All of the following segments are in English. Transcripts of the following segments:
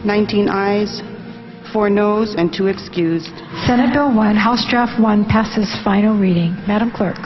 19 ayes, 4 noes, and 2 excused. Senate Bill 1, House Draft 1 passes final reading. Madam Clerk.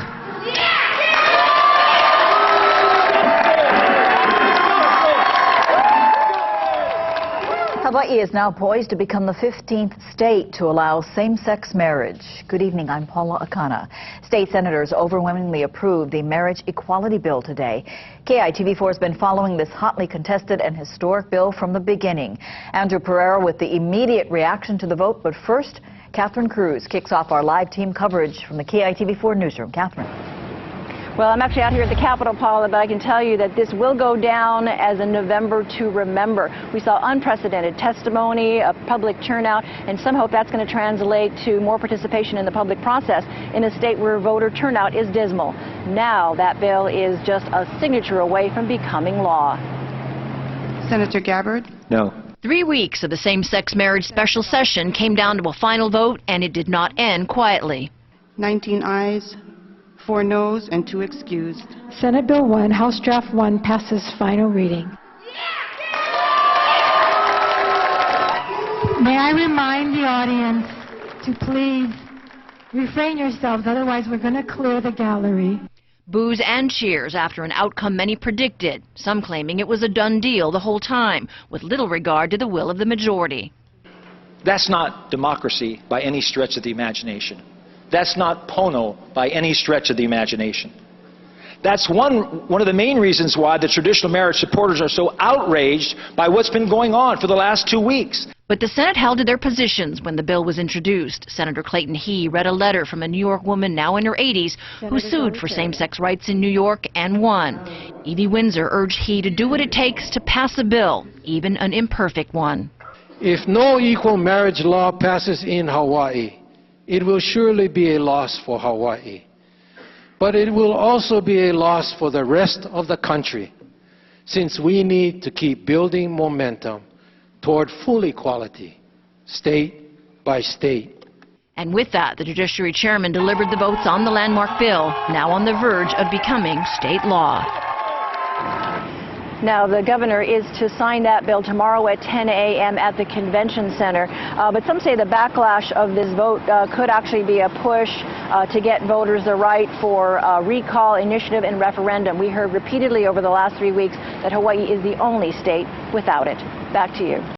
Hawaii is now poised to become the 15th state to allow same-sex marriage. Good evening, I'm Paula Akana. State senators overwhelmingly approved the marriage equality bill today. KITV4 has been following this hotly contested and historic bill from the beginning. Andrew Pereira with the immediate reaction to the vote, but first, Catherine Cruz kicks off our live team coverage from the KITV4 newsroom. Catherine. Well, I'm actually out here at the Capitol, Paula, but I can tell you that this will go down as a November to remember. We saw unprecedented testimony, a public turnout, and some hope that's going to translate to more participation in the public process in a state where voter turnout is dismal. Now that bill is just a signature away from becoming law. Senator Gabbard? No. 3 weeks of the same-sex marriage special session came down to a final vote, and it did not end quietly. 19 ayes, 4 noes, and 2 excused. Senate Bill 1, House Draft 1 passes final reading. May I remind the audience to please refrain yourselves, otherwise we're going to clear the gallery. Boos and cheers after an outcome many predicted, some claiming it was a done deal the whole time, with little regard to the will of the majority. That's not democracy by any stretch of the imagination. That's not Pono by any stretch of the imagination. That's one of the main reasons why the traditional marriage supporters are so outraged by what's been going on for the last 2 weeks. But the Senate held to their positions when the bill was introduced. Senator Clayton He read a letter from a New York woman now in her 80s who sued for same-sex rights in New York and won. Evie Windsor urged He to do what it takes to pass a bill, even an imperfect one. If no equal marriage law passes in Hawaii, it will surely be a loss for Hawaii. But it will also be a loss for the rest of the country, since we need to keep building momentum toward full equality, state by state. And with that, the Judiciary Chairman delivered the votes on the landmark bill, now on the verge of becoming state law. Now, the governor is to sign that bill tomorrow at 10 a.m. at the Convention Center. But some say the backlash of this vote could actually be a push to get voters the right for recall, initiative, and referendum. We heard repeatedly over the last 3 weeks that Hawaii is the only state without it. Back to you.